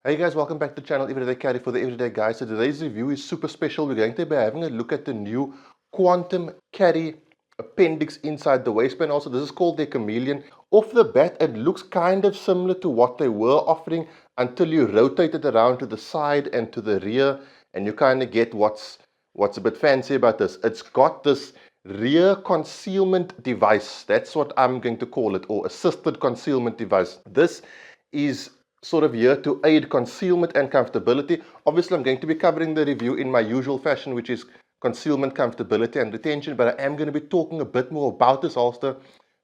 Hey guys, welcome back to the channel Everyday Carry for the Everyday Guys. So today's review is super special. We're going to be having a look at the new Quantum Carry appendix inside the waistband. Also, this is called the Chameleon. Off the bat, it looks kind of similar to what they were offering until you rotate it around to the side and to the rear, and you kind of get what's a bit fancy about this. It's got this rear concealment device. That's what I'm going to call it, or assisted concealment device. This is sort of here to aid concealment and comfortability. Obviously, I'm going to be covering the review in my usual fashion, which is concealment, comfortability, and retention, but I am going to be talking a bit more about this holster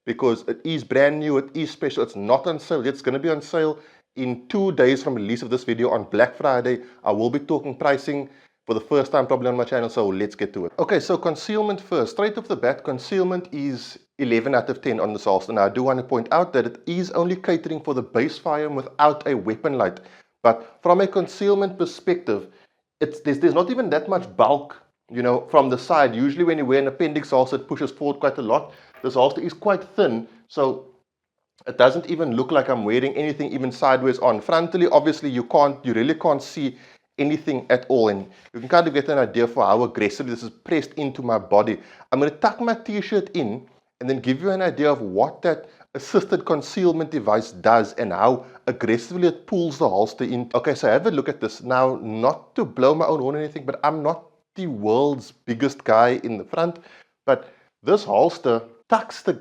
because it is brand new, it is special, it's not on sale. It's going to be on sale in 2 days from release of this video on Black Friday. I will be talking pricing for the first time probably on my channel, so let's get to it. Okay, so concealment first. Straight off the bat, concealment is 11 out of 10 on this holster. Now, I do want to point out that it is only catering for the base firearm without a weapon light. But from a concealment perspective, there's not even that much bulk, from the side. Usually when you wear an appendix holster, it pushes forward quite a lot. This holster is quite thin, so it doesn't even look like I'm wearing anything even sideways on. Frontally, obviously, you really can't see anything at all, and you can kind of get an idea for how aggressively this is pressed into my body. I'm going to tuck my t-shirt in and then give you an idea of what that assisted concealment device does and how aggressively it pulls the holster in. Okay, so have a look at this. Now, not to blow my own horn or anything, but I'm not the world's biggest guy in the front, but this holster tucks the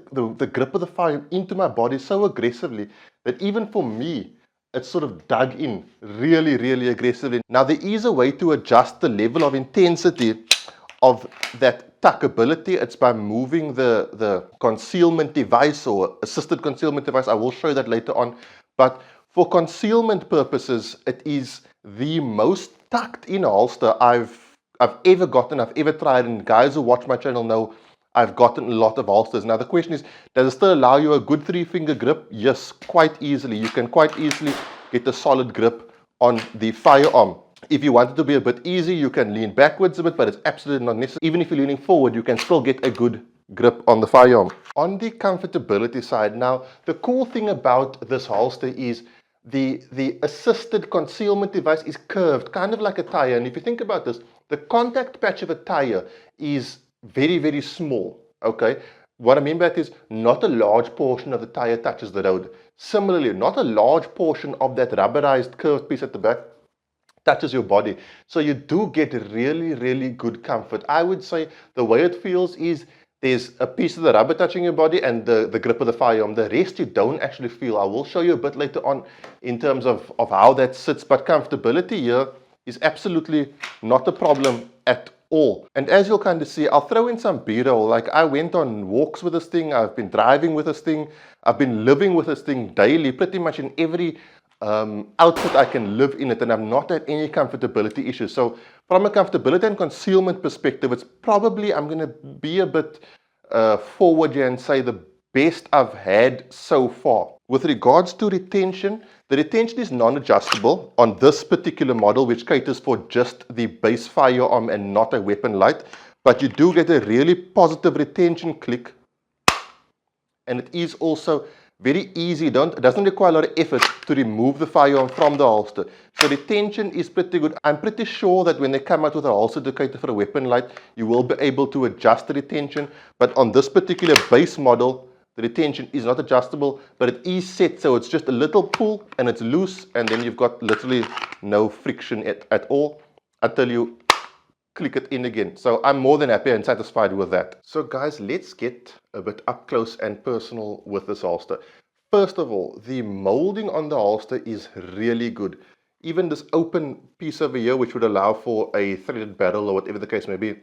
grip of the firearm into my body so aggressively that even for me, it's sort of dug in really, really aggressively. Now, there is a way to adjust the level of intensity of that tuckability. It's by moving the concealment device or assisted concealment device. I will show that later on. But for concealment purposes, it is the most tucked in holster I've ever gotten, I've ever tried. And guys who watch my channel know I've gotten a lot of holsters. Now the question is, does it still allow you a good 3-finger grip? Yes, quite easily. You can quite easily get a solid grip on the firearm. If you want it to be a bit easy, you can lean backwards a bit, but it's absolutely not necessary. Even if you're leaning forward, you can still get a good grip on the firearm. On the comfortability side, now the cool thing about this holster is the assisted concealment device is curved, kind of like a tire. And if you think about this, the contact patch of a tire is very, very small, okay? What I mean by that is not a large portion of the tire touches the road. Similarly, not a large portion of that rubberized curved piece at the back touches your body. So you do get really, really good comfort. I would say the way it feels is there's a piece of the rubber touching your body and the grip of the firearm. The rest you don't actually feel. I will show you a bit later on in terms of how that sits, but comfortability here is absolutely not a problem at all. And as you'll kind of see, I'll throw in some B-roll. Like, I went on walks with this thing, I've been driving with this thing, I've been living with this thing daily, pretty much in every outfit I can live in it, and I've not had any comfortability issues. So from a comfortability and concealment perspective, it's probably, I'm going to be a bit forward here and say the best I've had so far. With regards to retention, the retention is non-adjustable on this particular model, which caters for just the base firearm and not a weapon light. But you do get a really positive retention click, and it is also very easy. It doesn't require a lot of effort to remove the firearm from the holster. So retention is pretty good. I'm pretty sure that when they come out with a holster to cater for a weapon light, you will be able to adjust the retention. But on this particular base model, the retention is not adjustable, but it is set, so it's just a little pull and it's loose, and then you've got literally no friction at all until you click it in again. So I'm more than happy and satisfied with that. So guys, let's get a bit up close and personal with this holster. First of all, the molding on the holster is really good. Even this open piece over here, which would allow for a threaded barrel or whatever the case may be,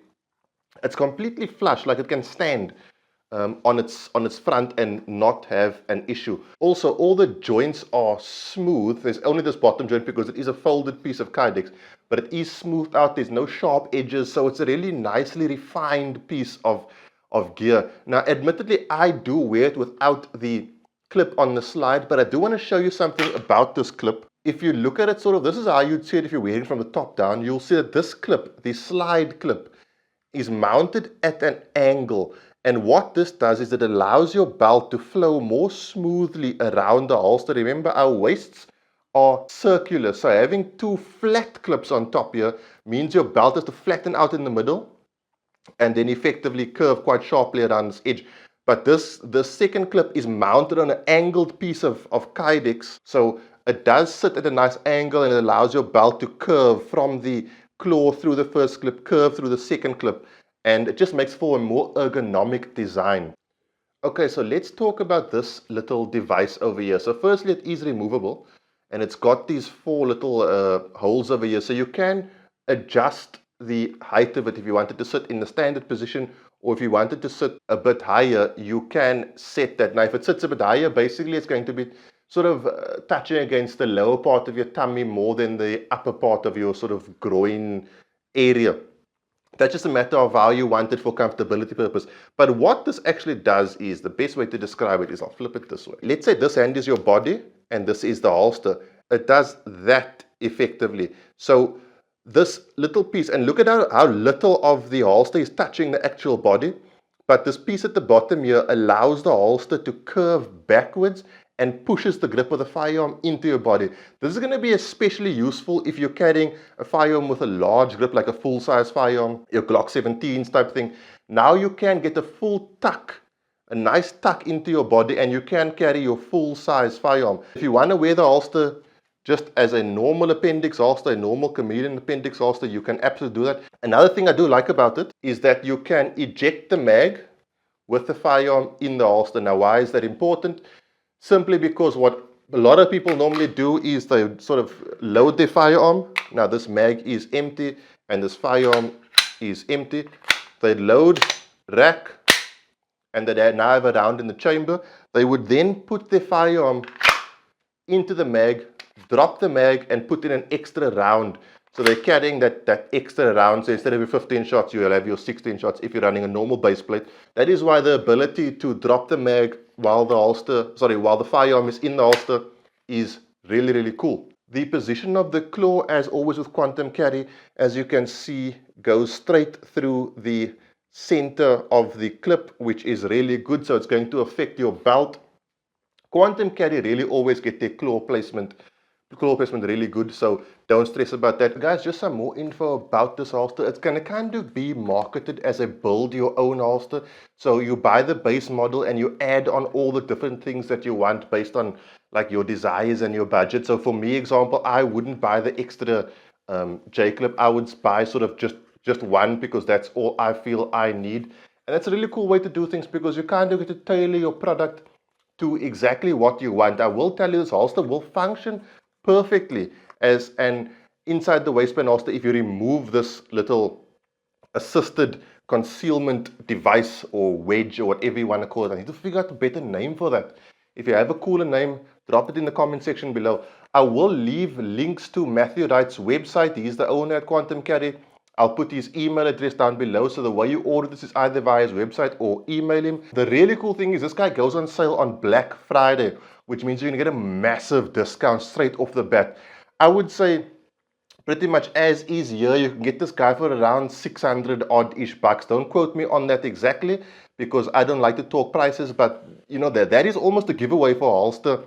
it's completely flush, like it can stand on its front and not have an issue. Also, all the joints are smooth. There's only this bottom joint because it is a folded piece of Kydex, but it is smoothed out. There's no sharp edges, so it's a really nicely refined piece of gear. Now, admittedly, I do wear it without the clip on the slide, but I do want to show you something about this clip. If you look at it sort of, this is how you'd see it if you're wearing from the top down. You'll see that this clip, the slide clip, is mounted at an angle. And what this does is it allows your belt to flow more smoothly around the holster. Remember, our waists are circular. So having two flat clips on top here means your belt has to flatten out in the middle and then effectively curve quite sharply around this edge. But the second clip is mounted on an angled piece of Kydex, so it does sit at a nice angle and it allows your belt to curve from the claw through the first clip, curve through the second clip, and it just makes for a more ergonomic design. Okay, so let's talk about this little device over here. So firstly, it is removable, and it's got these four little holes over here. So you can adjust the height of it if you wanted to sit in the standard position, or if you wanted to sit a bit higher, you can set that. Now, if it sits a bit higher, basically it's going to be sort of touching against the lower part of your tummy more than the upper part of your sort of groin area. That's just a matter of how you want it for comfortability purpose. But what this actually does is, the best way to describe it is, I'll flip it this way. Let's say this hand is your body and this is the holster. It does that effectively. So this little piece, and look at how little of the holster is touching the actual body. But this piece at the bottom here allows the holster to curve backwards and pushes the grip of the firearm into your body. This is going to be especially useful if you're carrying a firearm with a large grip, like a full-size firearm, your Glock 17s type thing. Now you can get a full tuck, a nice tuck into your body, and you can carry your full-size firearm. If you want to wear the holster just as a normal appendix holster, a normal Chameleon appendix holster, you can absolutely do that. Another thing I do like about it is that you can eject the mag with the firearm in the holster. Now, why is that important? Simply because what a lot of people normally do is they sort of load their firearm. Now this mag is empty and this firearm is empty. They load, rack, and they now have a round in the chamber. They would then put their firearm into the mag, drop the mag, and put in an extra round. So they're carrying that extra round. So instead of your 15 shots, you'll have your 16 shots if you're running a normal base plate. That is why the ability to drop the mag while the firearm is in the holster is really, really cool. The position of the claw, as always with Quantum Carry, as you can see, goes straight through the center of the clip, which is really good. So it's going to affect your belt. Quantum Carry really always get their claw placement really good, so don't stress about that. Guys, just some more info about this holster. It's going to kind of be marketed as a build your own holster. So you buy the base model and you add on all the different things that you want based on like your desires and your budget. So for me, example, I wouldn't buy the extra J-clip. I would buy sort of just one, because that's all I feel I need. And that's a really cool way to do things, because you kind of get to tailor your product to exactly what you want. I will tell you, this holster will function perfectly as an inside the waistband holster if you remove this little assisted concealment device or wedge or whatever you want to call it. I need to figure out a better name for that. If you have a cooler name, drop it in the comment section below. I will leave links to Matthew Wright's website. He's the owner at Quantum Carry. I'll put his email address down below, so the way you order this is either via his website or email him. The really cool thing is this guy goes on sale on Black Friday, which means you're going to get a massive discount straight off the bat. I would say pretty much as is here, you can get this guy for around 600 odd-ish bucks. Don't quote me on that exactly, because I don't like to talk prices, but you know that is almost a giveaway for a holster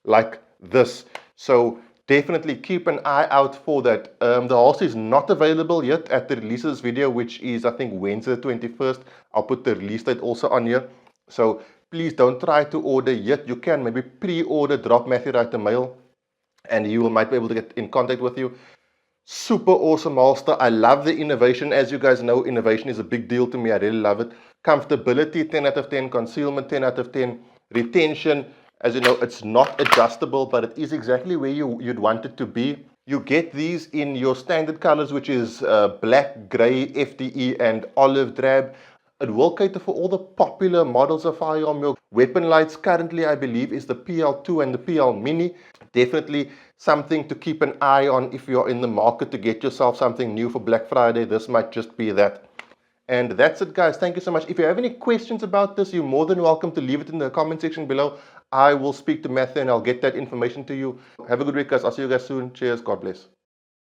like this. So definitely keep an eye out for that. The holster is not available yet at the release of this video, which is I think Wednesday the 21st. I'll put the release date also on here. So please don't try to order yet. You can maybe pre-order, drop Matthew Wright a mail, and he might be able to get in contact with you. Super awesome holster. I love the innovation. As you guys know, innovation is a big deal to me. I really love it. Comfortability, 10 out of 10. Concealment, 10 out of 10. Retention, as you know, it's not adjustable, but it is exactly where you'd want it to be. You get these in your standard colors, which is black, gray, FDE, and olive drab. It will cater for all the popular models of firearm. Your weapon lights currently, I believe, is the PL2 and the PL Mini. Definitely something to keep an eye on if you're in the market to get yourself something new for Black Friday. This might just be that. And that's it, guys. Thank you so much. If you have any questions about this, you're more than welcome to leave it in the comment section below. I will speak to Matthew and I'll get that information to you. Have a good week, guys. I'll see you guys soon. Cheers. God bless.